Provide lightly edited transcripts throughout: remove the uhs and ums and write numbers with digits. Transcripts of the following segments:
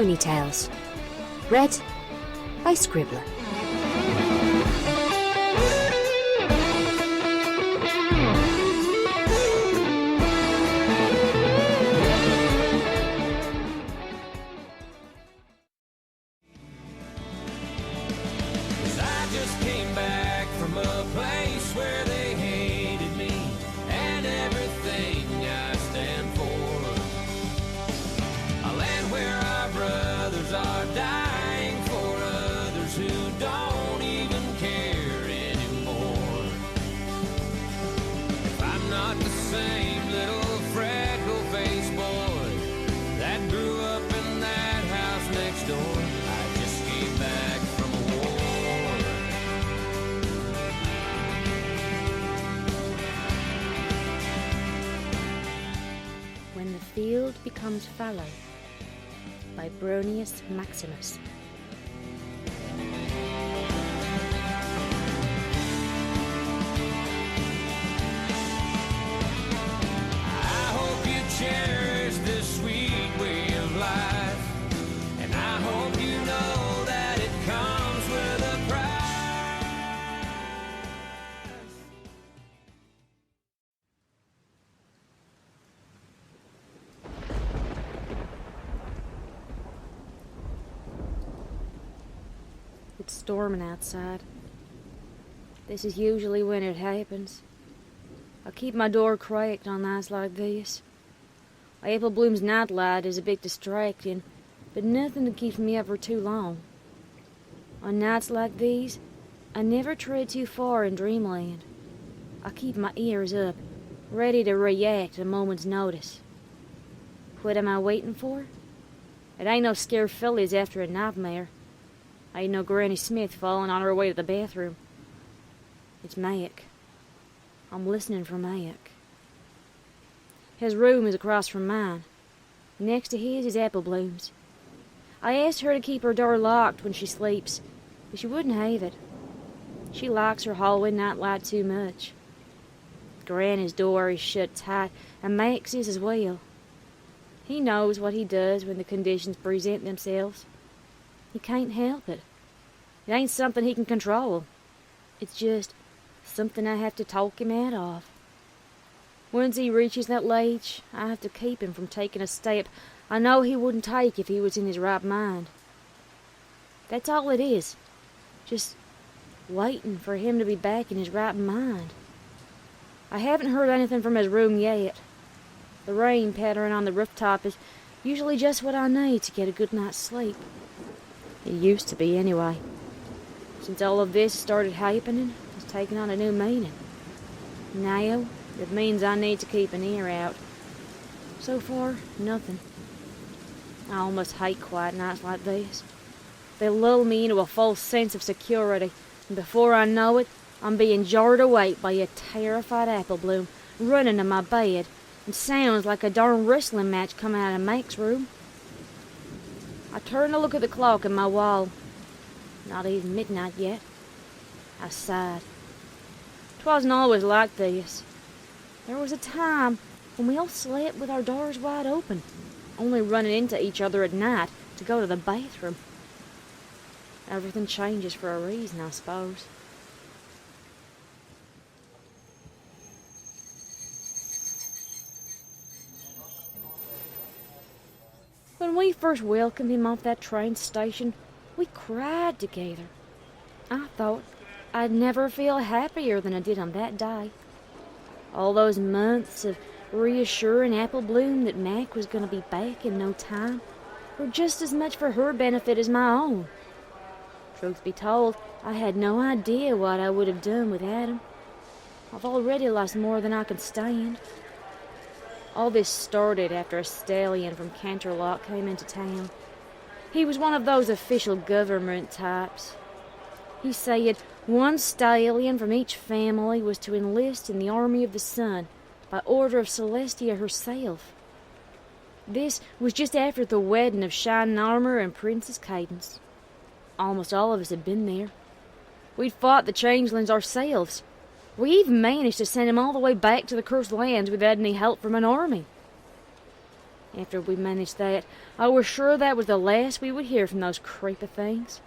Pony Tales. Read by Scribbler. When the Field Becomes Fallow by Bronius Maximus. I hope you cherish this sweet way of life, and I hope you know that it comes with a price. It's storming outside. This is usually when it happens. I keep my door cracked on nights like this. Apple Bloom's nightlight is a bit distracting, but nothing that keeps me up for too long. On nights like these, I never tread too far in dreamland. I keep my ears up, ready to react at a moment's notice. What am I waiting for? It ain't no scared fillies after a nightmare. Ain't no Granny Smith falling on her way to the bathroom. It's Mac. I'm listening for Mac. His room is across from mine. Next to his is Apple Bloom's. I asked her to keep her door locked when she sleeps, but she wouldn't have it. She likes her hallway nightlight too much. Granny's door is shut tight, and Mac's is as well. He knows what he does when the conditions present themselves. He can't help it. It ain't something he can control. It's just something I have to talk him out of. Once he reaches that age, I have to keep him from taking a step I know he wouldn't take if he was in his right mind. That's all it is. Just waiting for him to be back in his right mind. I haven't heard anything from his room yet. The rain pattering on the rooftop is usually just what I need to get a good night's sleep. It used to be, anyway. Since all of this started happening, it's taken on a new meaning. Now, it means I need to keep an ear out. So far, nothing. I almost hate quiet nights like this. They lull me into a false sense of security, and before I know it, I'm being jarred awake by a terrified Apple Bloom running to my bed, and sounds like a darn wrestling match coming out of Mac's room. I turned to look at the clock in my wall. Not even midnight yet. I sighed. 'Twasn't always like this. There was a time when we all slept with our doors wide open, only running into each other at night to go to the bathroom. Everything changes for a reason, I suppose. When we first welcomed him off that train station, we cried together. I thought I'd never feel happier than I did on that day. All those months of reassuring Apple Bloom that Mac was going to be back in no time were just as much for her benefit as my own. Truth be told, I had no idea what I would have done without him. I've already lost more than I can stand. All this started after a stallion from Canterlot came into town. He was one of those official government types. He said one stallion from each family was to enlist in the army of the sun by order of Celestia herself. This was just after the weddin of Shining Armor and Princess Cadence. Almost all of us had been there. We'd fought the changelings ourselves. We even managed to send him all the way back to the cursed lands without any help from an army. After we managed that, I was sure that was the last we would hear from those creepy things.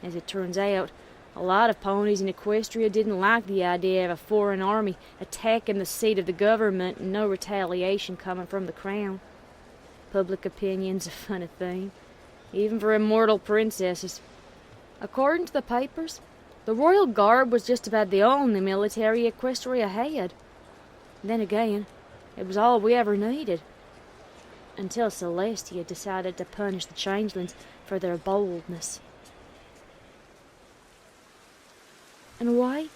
As it turns out, a lot of ponies in Equestria didn't like the idea of a foreign army attacking the seat of the government and no retaliation coming from the crown. Public opinion's a funny thing, even for immortal princesses. According to the papers, the royal guard was just about the only military Equestria had. Then again, it was all we ever needed. Until Celestia decided to punish the changelings for their boldness. In a way,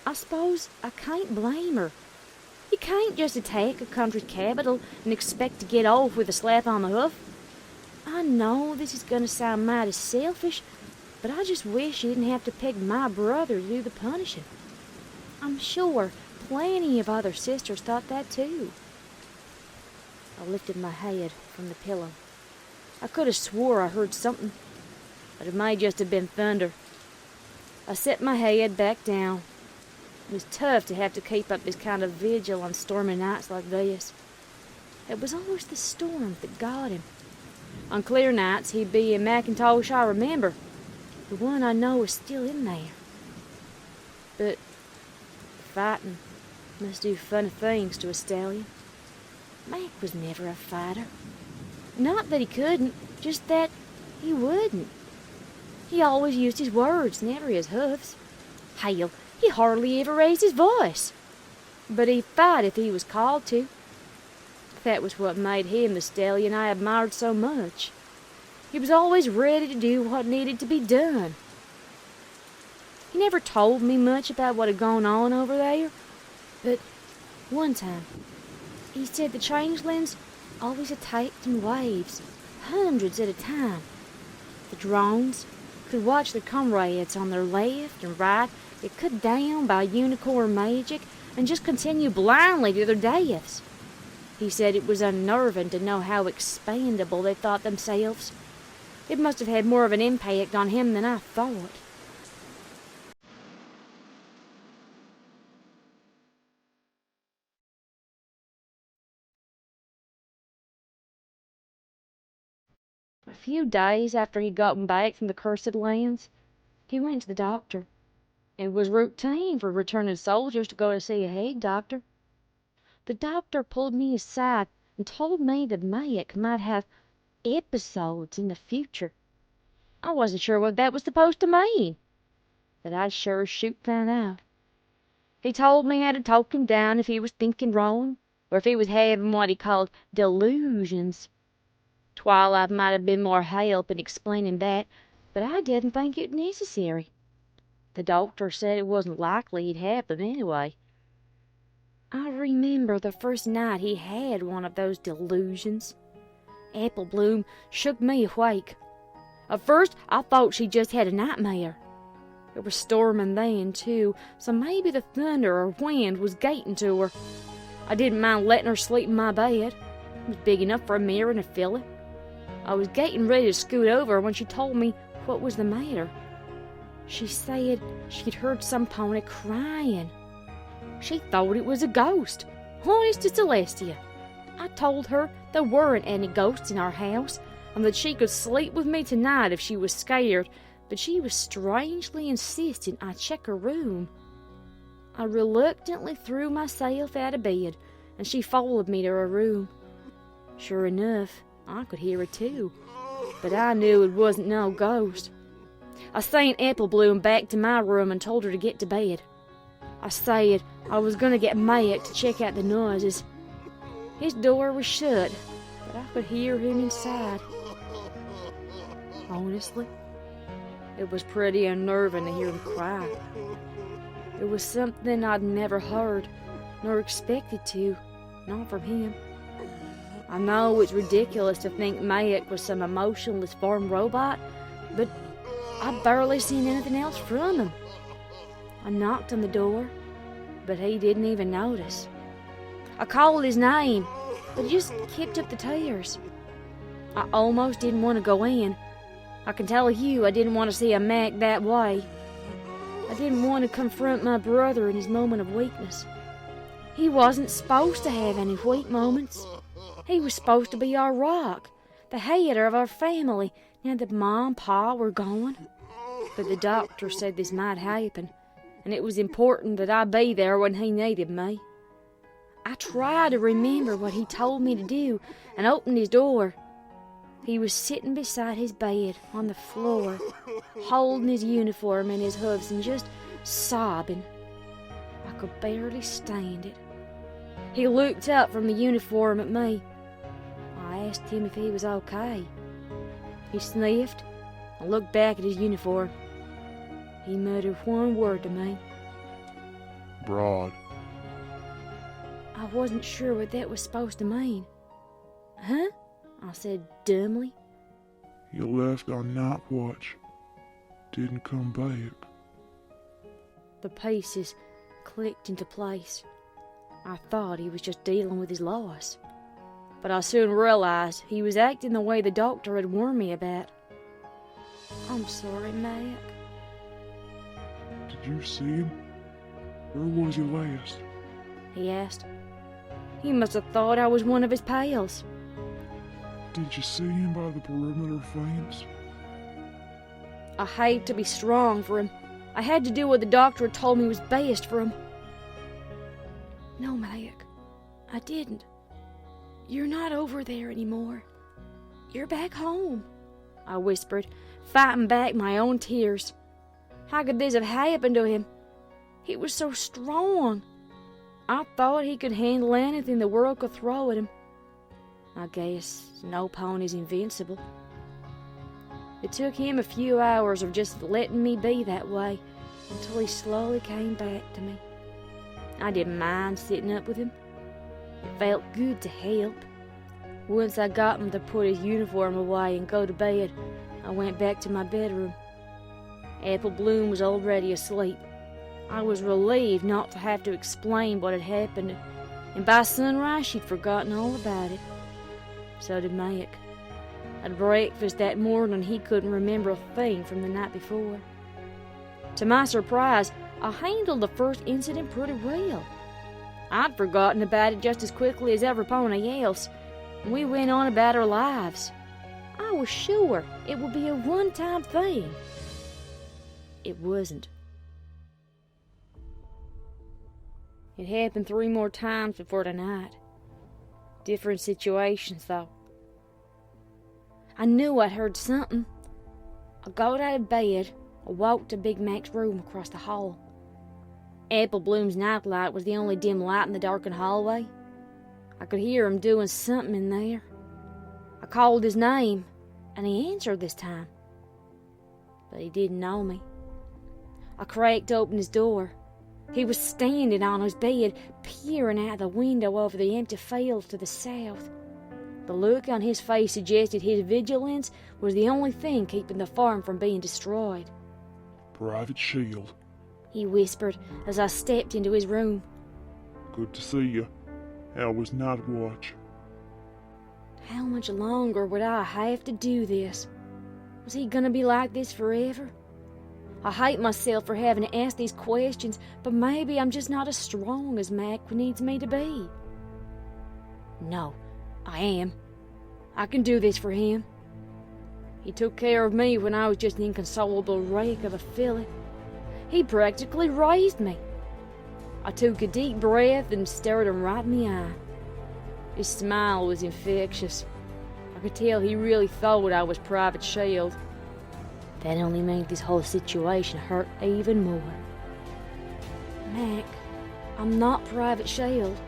I suppose I can't blame her. You can't just attack a country's capital and expect to get off with a slap on the hoof. I know this is going to sound mighty selfish, but I just wish you didn't have to pick my brother to do the punishing. I'm sure plenty of other sisters thought that too. I lifted my head from the pillow. I could have swore I heard something, but it might just have been thunder. I set my head back down. It was tough to have to keep up this kind of vigil on stormy nights like this. It was always the storm that got him. On clear nights, he'd be in Macintosh I remember. The one I know is still in there. But fighting must do funny things to a stallion. Mac was never a fighter. Not that he couldn't, just that he wouldn't. He always used his words, never his hoofs. Hell, he hardly ever raised his voice. But he'd fight if he was called to. That was what made him the stallion I admired so much. He was always ready to do what needed to be done. He never told me much about what had gone on over there, but one time, he said the changelings always attacked in waves, hundreds at a time. The drones could watch their comrades on their left and right get cut down by unicorn magic and just continue blindly to their deaths. He said it was unnerving to know how expandable they thought themselves. It must have had more of an impact on him than I thought. A few days after he'd gotten back from the cursed lands, he went to the doctor. It was routine for returning soldiers to go to see a head doctor. The doctor pulled me aside and told me that Mac might have episodes in the future. I wasn't sure what that was supposed to mean, but I'd sure as shoot found out. He told me how to talk him down if he was thinking wrong, or if he was having what he called delusions. Twilight might have been more help in explaining that, but I didn't think it necessary. The doctor said it wasn't likely he'd have them anyway. I remember the first night he had one of those delusions. Apple Bloom shook me awake. At first, I thought she just had a nightmare. It was storming then, too, so maybe the thunder or wind was gating to her. I didn't mind letting her sleep in my bed. It was big enough for a mirror and a filly. I was getting ready to scoot over when she told me what was the matter. She said she'd heard some pony crying. She thought it was a ghost. Honest to Celestia. I told her there weren't any ghosts in our house, and that she could sleep with me tonight if she was scared, but she was strangely insistent I check her room. I reluctantly threw myself out of bed, and she followed me to her room. Sure enough, I could hear it too, but I knew it wasn't no ghost. I sent Apple Bloom back to my room and told her to get to bed. I said I was going to get Mac to check out the noises. His door was shut, but I could hear him inside. Honestly, it was pretty unnerving to hear him cry. It was something I'd never heard, nor expected to, not from him. I know it's ridiculous to think Mac was some emotionless farm robot, but I'd barely seen anything else from him. I knocked on the door, but he didn't even notice. I called his name, but he just kept up the tears. I almost didn't want to go in. I can tell you I didn't want to see a Mac that way. I didn't want to confront my brother in his moment of weakness. He wasn't supposed to have any weak moments. He was supposed to be our rock, the head of our family, now that Ma and Pa were gone. But the doctor said this might happen, and it was important that I be there when he needed me. I tried to remember what he told me to do and opened his door. He was sitting beside his bed on the floor, holding his uniform in his hooves and just sobbing. I could barely stand it. He looked up from the uniform at me. I asked him if he was okay. He sniffed and looked back at his uniform. He muttered one word to me. Broad. I wasn't sure what that was supposed to mean. Huh? I said dumbly. You left on night watch. Didn't come back. The pieces clicked into place. I thought he was just dealing with his loss. But I soon realized he was acting the way the doctor had warned me about. I'm sorry, Mac. Did you see him? Where was he last? He asked. He must have thought I was one of his pals. Did you see him by the perimeter fence? I hate to be strong for him. I had to do what the doctor had told me was best for him. No, Mac, I didn't. You're not over there anymore. You're back home, I whispered, fighting back my own tears. How could this have happened to him? He was so strong. I thought he could handle anything the world could throw at him. I guess no pony's invincible. It took him a few hours of just letting me be that way until he slowly came back to me. I didn't mind sitting up with him. It felt good to help. Once I got him to put his uniform away and go to bed, I went back to my bedroom. Apple Bloom was already asleep. I was relieved not to have to explain what had happened, and by sunrise she'd forgotten all about it. So did Mac. At breakfast that morning, he couldn't remember a thing from the night before. To my surprise, I handled the first incident pretty well. I'd forgotten about it just as quickly as every pony else, and we went on about our lives. I was sure it would be a one-time thing. It wasn't. It happened 3 more times before tonight. Different situations, though. I knew I'd heard something. I got out of bed. I walked to Big Mac's room across the hall. Apple Bloom's nightlight was the only dim light in the darkened hallway. I could hear him doing something in there. I called his name, and he answered this time. But he didn't know me. I cracked open his door. He was standing on his bed, peering out the window over the empty fields to the south. The look on his face suggested his vigilance was the only thing keeping the farm from being destroyed. Private Shield. He whispered as I stepped into his room. Good to see you. How was night watch? How much longer would I have to do this? Was he gonna be like this forever? I hate myself for having to ask these questions, but maybe I'm just not as strong as Mac needs me to be. No, I am. I can do this for him. He took care of me when I was just an inconsolable wreck of a filly. He practically raised me. I took a deep breath and stared him right in the eye. His smile was infectious. I could tell he really thought I was Private Shield. That only made this whole situation hurt even more. Mac, I'm not Private Shield.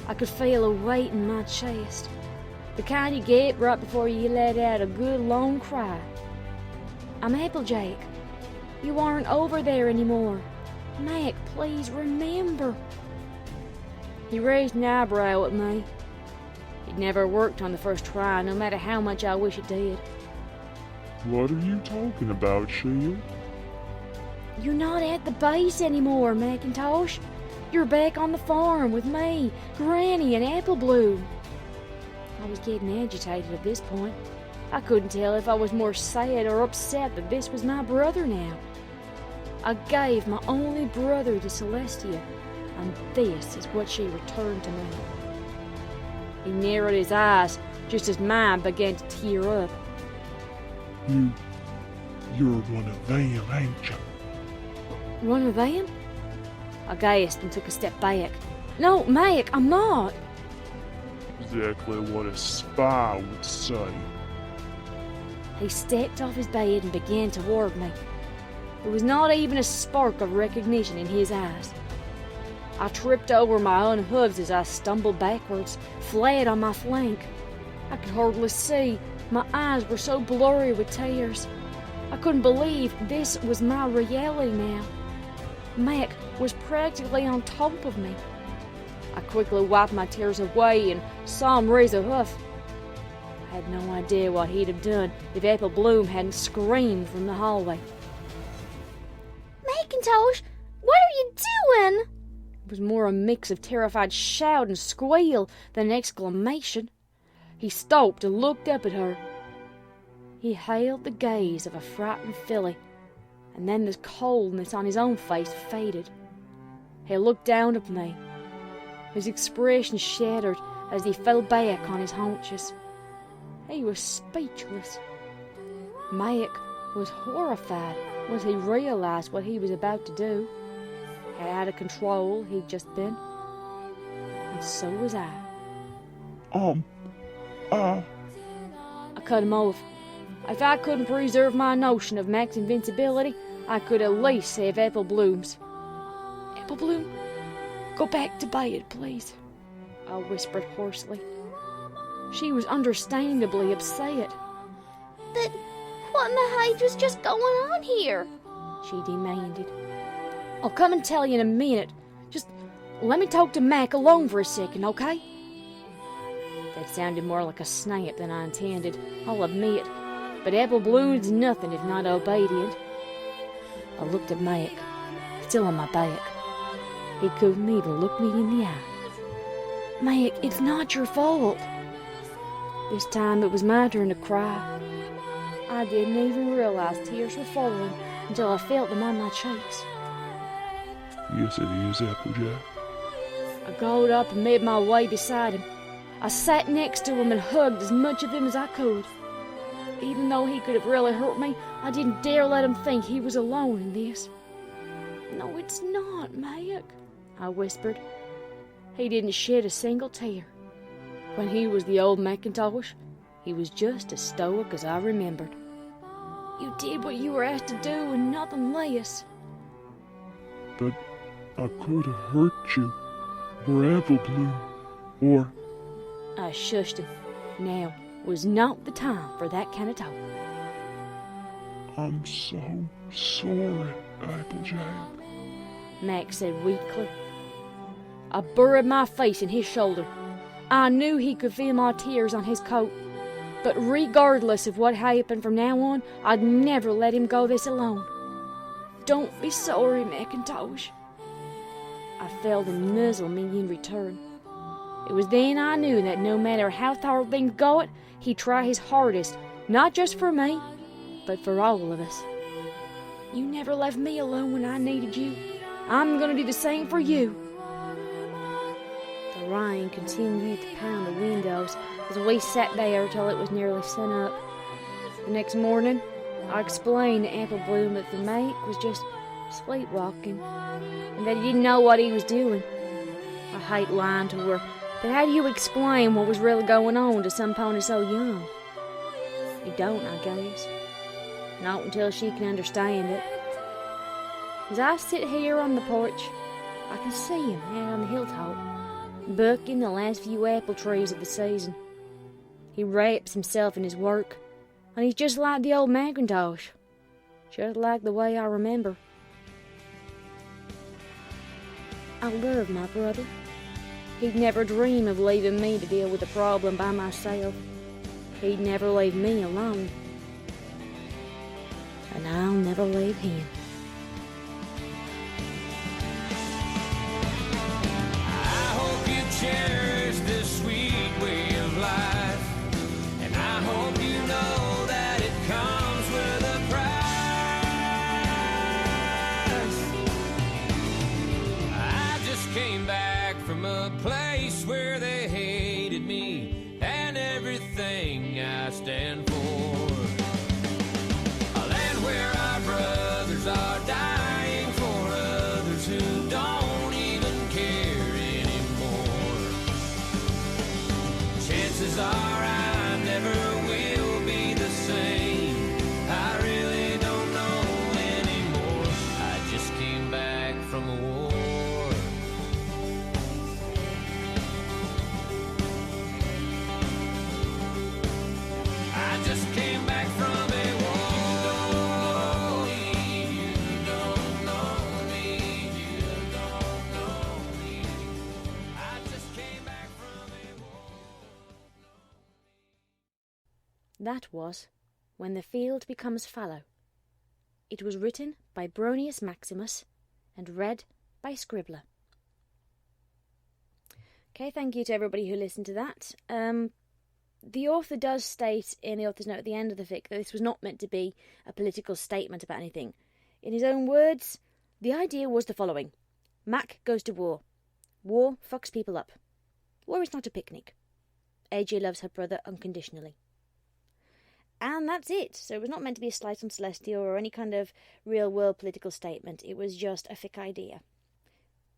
I could feel a weight in my chest, the kind you get right before you let out a good long cry. I'm Applejack. You aren't over there anymore. Mac, please remember. He raised an eyebrow at me. It never worked on the first try, no matter how much I wish it did. What are you talking about, Shield? You're not at the base anymore, Macintosh. You're back on the farm with me, Granny, and Apple Bloom. I was getting agitated at this point. I couldn't tell if I was more sad or upset that this was my brother now. I gave my only brother to Celestia, and this is what she returned to me. He narrowed his eyes just as mine began to tear up. You're one of them, ain't you? One of them? I gasped and took a step back. No, Mac, I'm not. Exactly what a spy would say. He stepped off his bed and began toward me. There was not even a spark of recognition in his eyes. I tripped over my own hooves as I stumbled backwards, flat on my flank. I could hardly see. My eyes were so blurry with tears. I couldn't believe this was my reality now. Mac was practically on top of me. I quickly wiped my tears away and saw him raise a hoof. I had no idea what he'd have done if Apple Bloom hadn't screamed from the hallway. Macintosh, what are you doing? It was more a mix of terrified shout and squeal than an exclamation. He stopped and looked up at her. He hailed the gaze of a frightened filly, and then the coldness on his own face faded. He looked down at me. His expression shattered as he fell back on his haunches. He was speechless. Mac was horrified once he realized what he was about to do. How out of control he'd just been. And so was I. I cut him off. If I couldn't preserve my notion of Mac's invincibility, I could at least save Apple Bloom's. Apple Bloom, go back to bed, please, I whispered hoarsely. She was understandably upset. But what in the hell was just going on here? She demanded. I'll come and tell you in a minute. Just let me talk to Mac alone for a second, okay? That sounded more like a snap than I intended, I'll admit. But Apple Bloom's nothing if not obedient. I looked at Mac, still on my back. He couldn't even look me in the eye. Mac, it's not your fault. This time it was my turn to cry. I didn't even realize tears were falling until I felt them on my cheeks. Yes, it is, Applejack. I got up and made my way beside him. I sat next to him and hugged as much of him as I could. Even though he could have really hurt me, I didn't dare let him think he was alone in this. No, it's not, Mac, I whispered. He didn't shed a single tear. When he was the old Macintosh, he was just as stoic as I remembered. You did what you were asked to do and nothing less. But I could have hurt you, or Apple Bloom, or... I shushed him. Now was not the time for that kind of talk. I'm so sorry, Applejack, Mac said weakly. I buried my face in his shoulder. I knew he could feel my tears on his coat. But regardless of what happened from now on, I'd never let him go this alone. Don't be sorry, Macintosh. I felt him nuzzle me in return. It was then I knew that no matter how far things going, he'd try his hardest, not just for me, but for all of us. You never left me alone when I needed you. I'm gonna do the same for you. The rain continued to pound the windows as we sat there till it was nearly sun up. The next morning, I explained to Apple Bloom that the mate was just sleepwalking, and that he didn't know what he was doing. I hate lying to her, but how do you explain what was really going on to some pony so young? You don't, I guess. Not until she can understand it. As I sit here on the porch, I can see him out on the hilltop, bucking the last few apple trees of the season. He wraps himself in his work, and he's just like the old Macintosh, just like the way I remember. I love my brother. He'd never dream of leaving me to deal with the problem by myself. He'd never leave me alone. And I'll never leave him. I hope you cherish this sweet way of life, and I hope you know that it comes with a price. I just came back from a place where they hated me. stand for. A land where our brothers are dying for others who don't even care anymore. Chances are I never will be the same. I really don't know anymore. I just came back from a war. I just came back from a war. You don't know me. You don't know me. I just came back from a war. That was When the Field Becomes Fallow. It was written by Bronius Maximus and read by Scribbler. Okay, thank you to everybody who listened to that. The author does state in the author's note at the end of the fic that this was not meant to be a political statement about anything. In his own words, the idea was the following. Mac goes to war. War fucks people up. War is not a picnic. AJ loves her brother unconditionally. And that's it. So it was not meant to be a slight on Celestia or any kind of real-world political statement. It was just a fic idea.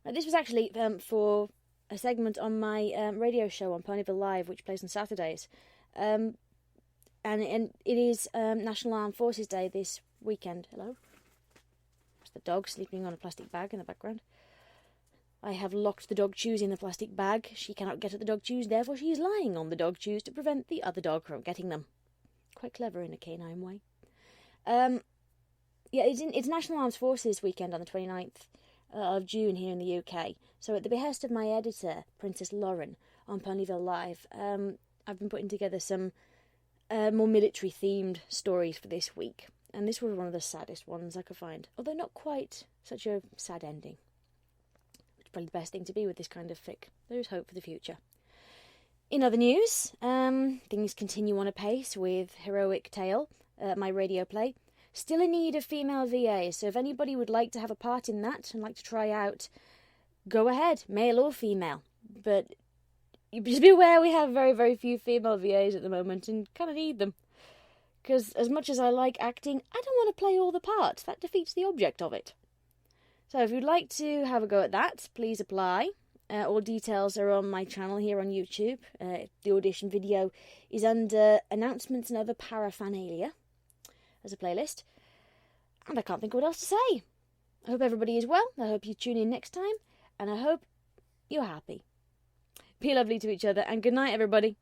Now, this was actually for a segment on my radio show on Ponyville Live, which plays on Saturdays. And it is National Armed Forces Day this weekend. Hello? There's the dog sleeping on a plastic bag in the background. I have locked the dog chews in the plastic bag. She cannot get at the dog chews, therefore she is lying on the dog chews to prevent the other dog from getting them. Quite clever in a canine way. It's National Armed Forces weekend on the 29th of June here in the UK. So at the behest of my editor, Princess Lauren, on Ponyville Live, I've been putting together some more military-themed stories for this week. And this was one of the saddest ones I could find. Although not quite such a sad ending. It's probably the best thing to be with this kind of fic. There is hope for the future. In other news, things continue on apace with Heroic Tale, my radio play. Still in need of female VAs, so if anybody would like to have a part in that and like to try out, go ahead, male or female. But just be aware we have very, very few female VAs at the moment and kind of need them. Because as much as I like acting, I don't want to play all the parts. That defeats the object of it. So if you'd like to have a go at that, please apply. All details are on my channel here on YouTube. The audition video is under Announcements and Other Paraphernalia as a playlist. And I can't think of what else to say. I hope everybody is well. I hope you tune in next time. And I hope you're happy. Be lovely to each other. And good night, everybody.